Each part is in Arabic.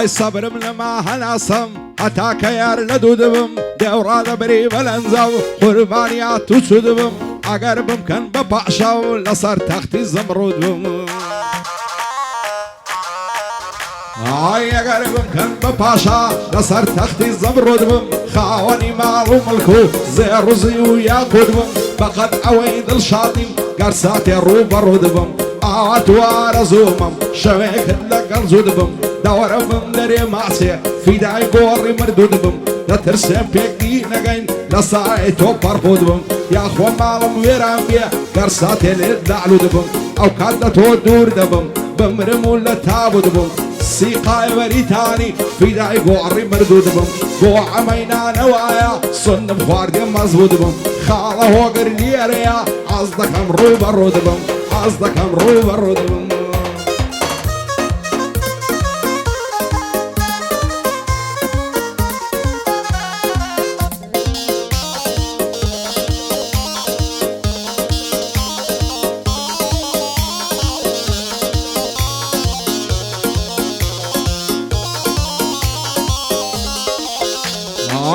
ئای سەبرم لەما هەناسم هەتا کە یار لە دوو دبم دێوڕادە بری بەلەنجە و قوربانیا تو چوو دبم ئەگەر بمکەن بە پاشا و لەسەر تەختی زەمڕوود بم ئای ئەگەر بمکەن بە پاشا لەسەر تەختی زەمڕوود بم خاوەنی ماڵ و مڵک و زێڕوزی و یاقوود بم بەقەد ئەوەی دڵشادیم گەر ساتێ ڕوو بەڕوو دبم ئاوا توارە زوومم شەوێکت لەگەڵ زوو دبم دەوەرە بم دەرێ ماسێ فیدای گۆڕی مردوو دبم دەترسێم پێکی نەگەین لە سایە تۆ پەڕپۆ دبم یاخۆ ماڵم وێران بێ گەر ساتێ لێت داعلوو دبم ئەو کات لە تۆ دوور دەبم بمرم و لە تابوو دبم سیقای بەریتانی فیدای گۆڕی مردوو دبم بۆ ئەمەینانەوایە سندم خواردێ مەزبوو دبم خاڵە هۆگر لێرەیە ئاز دەکەم ڕوو بەڕوو دبم ئاز دەکەم ڕوو بەڕوو دبم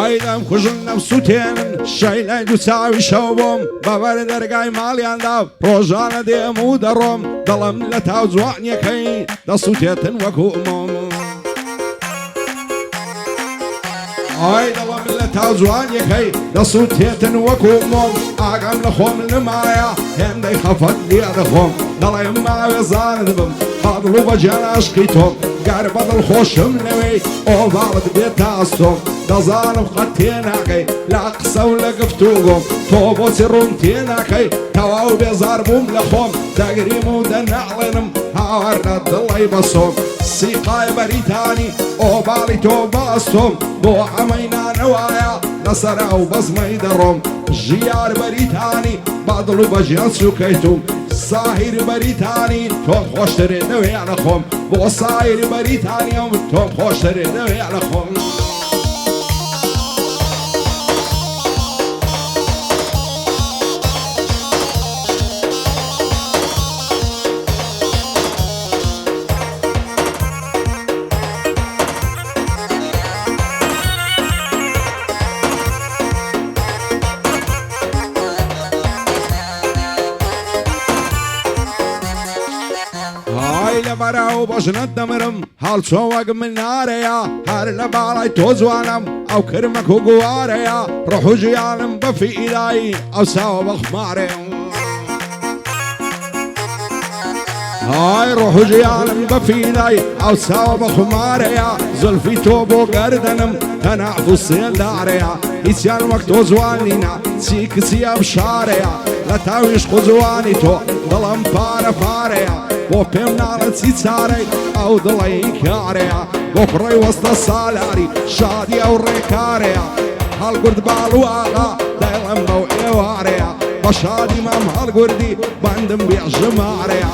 ئایدەم کوژنم سووتێنن شەیلای دوو چاوی شەو بۆم بەبەر دەرگای ماڵیاندا ڕۆژانە دێم و دەڕۆم دڵم لە تاو جوانیەکەی دەسووتێتن وەکو ئومۆم ئای دڵم لە تاو جوانیەکەی دەسووتێتن وەکو ئومۆم ئاگام لە خۆم نمایە هێندەی خەفەت لێ دەخۆم دەڵێم ماوێ زانت بم بەدڵ و بەجیان عاشقی تۆم گەر بەدڵ خۆشم نەوەی ئۆڤاڵت بێت تاستۆم دەزانم قەت تێناکەی لە قسە و لە گفتوگۆم تۆ بۆچی ڕوون تێناکەی تەواو بێزار بووم لە خۆم دەگریم و دەناڵێنم هاوار لە دڵی بەسۆم سیقای بەریتانی ئۆباڵی تۆ باستۆم بۆ ئەمەینانەوایە لەسەر ئەو بەزمەی دەڕۆم ژیار بەریتانی بەدڵ و بەژیان سوکەیتوم ساهیر بەریتانی تۆم خۆشترێ نەوەیە لە خۆم بۆ سایر بەریتانیم تۆم خۆشترێ نەوەیە لە خۆم بەراو بەژنت دەمرم هەڵچۆوەک من نارەیە هەر لە باڵای تۆ جوانم ئەو کرمەک و گوارەیە ڕۆح و ژیانم بە فیدایی ئەو ساوە بەخمارێ ئای ڕۆح و ژیانم بە فیدایی ئەو ساوە بەخمارەیە زولفی تۆ بۆ گەردەنم تەناف و سێندارەیە هیچیان وەک تۆ جوانینە چی کچی ئەم شارەیە لە تاویش خوجوانی تۆ دڵم پارە پارەیە بۆ پێم ناڵە چی چارەی ئەو دڵی کارەیە بۆ کوڕی وەستە سالاری شادی ئەو ڕێکارەیە هەڵگورد باڵ و ئاغا دەیڵم بەو ئێوارەیە بە شادی مام هەڵگوردی بەندم بێژمارەیە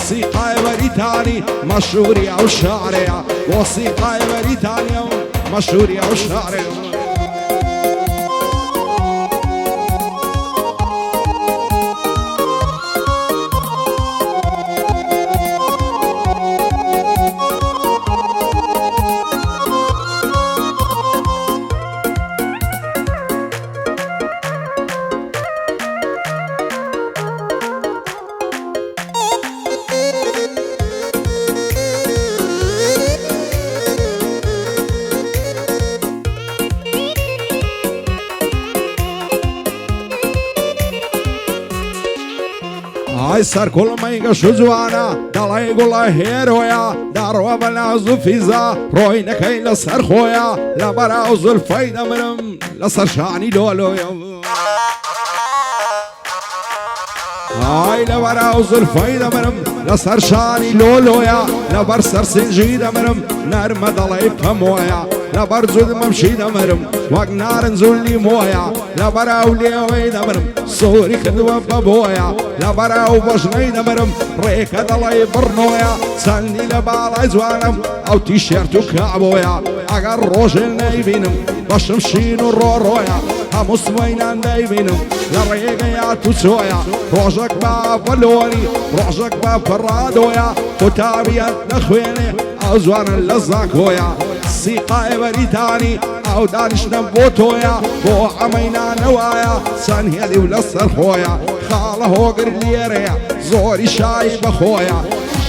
سیقای بەریتانی مەشهوری ئەو شارەیە بۆ سیقای بەریتانیە و مەشهوری ئەو شارەیە ئای سەرکوڵمەی گەش و جوانە دەڵێ گوڵە هێرۆیە داڕوە بە ناز و فیزا ڕۆی نەکەی لەسەر خۆیە لە بەراو زولفەی دەمرم لەسەر شانی لۆلۆیە ئای لە بەراو زولفەی دەمرم لەسەر شانی لۆلۆیە لەبەر سەرسینجی دەمرم نەرمە دەڵێی پەمۆیە لەبەر جود مەمشی دەمرم وەک نارنج و لیمۆیە لە بەراو لێوەی دەمرم سووری کردووە بە بۆیە لە بەراو بەژنەی دەمرم ڕێکە دەڵێی بڕنۆیە چەندی لە باڵای جوانم ئەو تیشێرت و کابۆیە ئەگەر ڕۆژێ نەیبینم بەشم شین و ڕۆڕۆیە هەموو سوێنان دەیبینم لە ڕێگەیا تو چۆیە ڕۆژێک بە بەلۆنی ڕۆژێک بە پەڕادۆیە تۆ تابیەت نەخوێنێ ئەو جوانە لە زاکۆیە سیقای بەریتانی ئەو دانیشتە بۆ تۆیە بۆ ئەمەی نانەوایە چەند هێڵی و لەسەر خۆیە خاڵە هۆگر لێرەیە زۆری شای بەخۆیە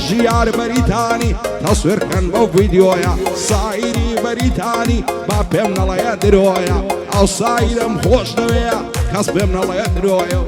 ژیار بەریتانی تەسوێرکەن بەو ڤیدیۆیە سایری بەریتانی با پێم نەڵەیە درۆیە ئەو سایرم خۆش دەوەیە کەس پێم نەڵەیە درۆیە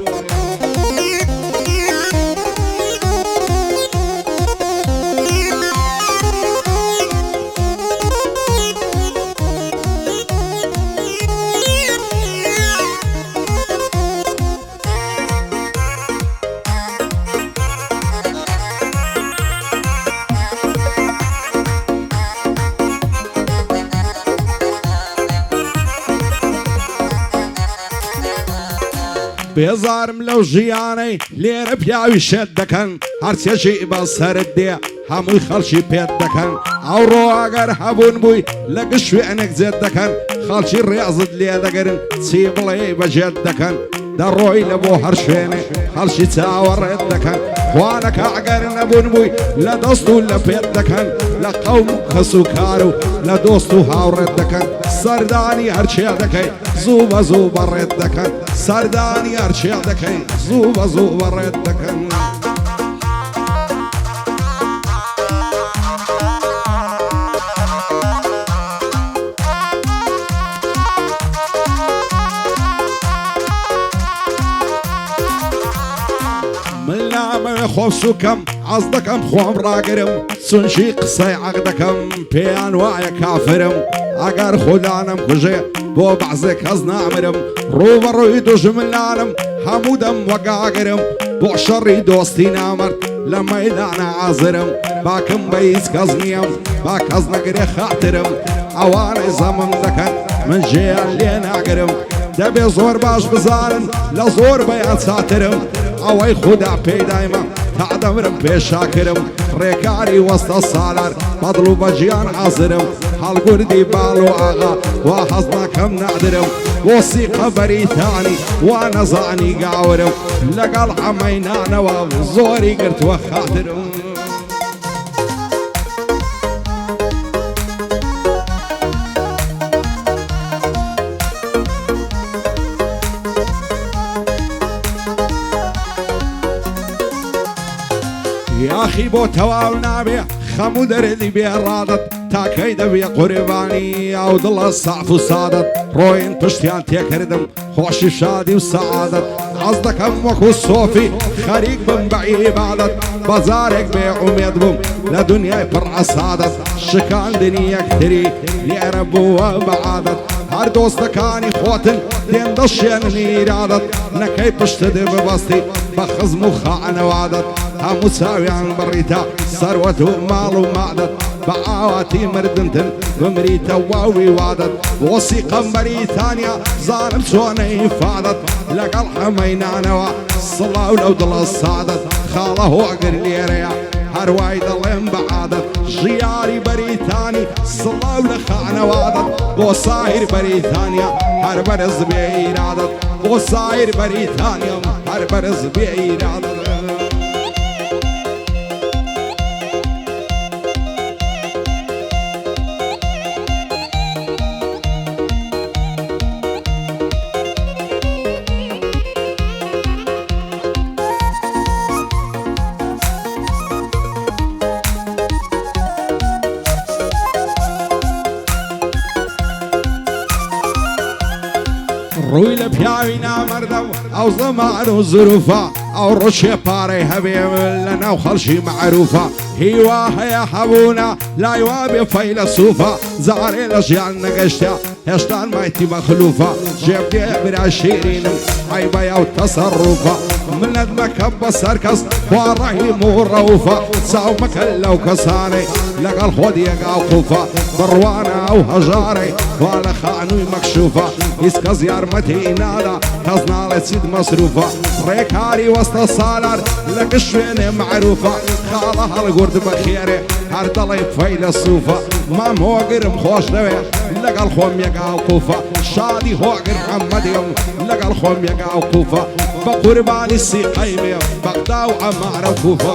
بێزارم لەو ژیانەی لێرە پیاوی شێت دەکەن هەرچێکی بەسەرت دێ هەمووی خەڵکی پێت دەکەن ئەوڕۆ ئەگەر هەبوون بووی لە گشت شوێنێک جێت دەکەن خەڵکی ڕێزت لێ دەگەرن چی بڵێ بەجێت دەکەن دەڕۆی لە بۆ هەر شوێنێ خەڵکی چاوەڕێت دەکەن خوانەکە ئەگەر نەبوون بووی لە دەست و لە پێت دەکەن لە قەوم و کەس و کار و لە دۆست و هاوڕێت دەکەن سەردانی هەرچێ دەکەی زوو بە زوو بەڕێت دەکەن سەردانی هەرچێ دەکەی زوو بە زوو بەڕێت دەکەن خۆم سوکەم ئەز دەکەم خۆم ڕاگرم چونچی قسەی عەق دەکەم پێیان وایە کافرم ئەگەر خوددانم کوژێ بۆ بەعزێ کەس نامرم ڕووبەڕووی دوژمنانم هەموو دەم وەگاگرم بۆ شەڕی دۆستی نامەرد لە مەیدانە ئازرم باکم بە هیچ کەس نییەم با کەس نەگرێ خاترم ئەوانەی زەمم دەکەن من ژێیان لێ ناگرم دەبێ زۆر باش بزانن لە زۆر بەیان چاترم ئەوەی خوددا پێدایمە تا دەمرم پێشاکرم ڕێکاری وەستە سالار بەدڵ و بەجیان حازرم هەڵگوردی باڵ و ئاغا وا حەز ناکەم نادرم وەسیقە بەریتانی وا نەزانی گاورم لەگەڵ ئەمەی نانەوە زۆری گرتووە خاترم یاخی بۆ تەواو نابێ خەموو دەرێنی بێڕادت تاکەی دەبێ قوربانی ئەو دڵە ساف و سادت ڕۆین پشتیان تێکردم خۆشی شادی و سەعادت ئەز دەکەم وەکو سۆفی خەریک بم بە عیبادەت بەزارێک بێ ئومێد بووم لە دنیای پڕ عەسادت شکاندنی یەکتری لێرە بووە بەعادەت هەر دۆستەکانی خۆتن دێن دەشێنن ئیرادەت نەکەی پشتت ببەستی بە خزم و خانەوادەت هەموو چاویان بڕیتە سەروەت و ماڵ و مادەت بە ئاواتی مردنتن بمریتە واوی وادەت وەسیقەم بەریتانیا زانم چۆنە ئیفادەت لەگەڵ هەمەی نانەوە سڵاو لەو دڵە سادەت خاڵە هۆگر لێرەیە هەروای دەڵێم بە عادەت ژیاری بەریتانی سڵاو لە خانەوادەت بۆ سایر بەریتانیا هەر بەرز بێ ئیرادەت بۆ سایر بەریتانیا هەر بەرز بێ ئیرادەت ڕووی لە پیاوی نامەردە و ئەو زەمان و زروفە ئەو ڕۆژێ پارەی هەبێ لە ناو خەڵکی مەعروفە هیوا هەیە هەبوونە لای وا بێ فەیلسوفە زارێ لە ژیان نەگەشتە هێشتان مایتی مەخلوفە جێبگێ برا شیرینم عیبەیە و تەسەڕوفە منت مەکە بەسەر کەس خوا ڕەحیم و ڕەوفە چاو مەکە لەو کەسانەی لەگەڵ خۆت یەکا و قوفە بڕوانە ئەو هەژارەی وا لە خانووی مەکشوفە هیچ کەس یارمەتی نادا کەس ناڵێت چیت مەسروفە ڕێکاری وەستە سالار لە گشت شوێنێ مەعروفە خاڵە هەڵگورد بە خێرێ هەر دەڵێ فەیلسوفە مام هۆگرم خۆش دەوێ لەگەڵ خۆم یەکا و قوفە شادی هۆگر محەممەدیم لەگەڵ خۆم یەکا و قوفە بە قوربانی سیقەی مێ بەغدا و عەمارە و کوفە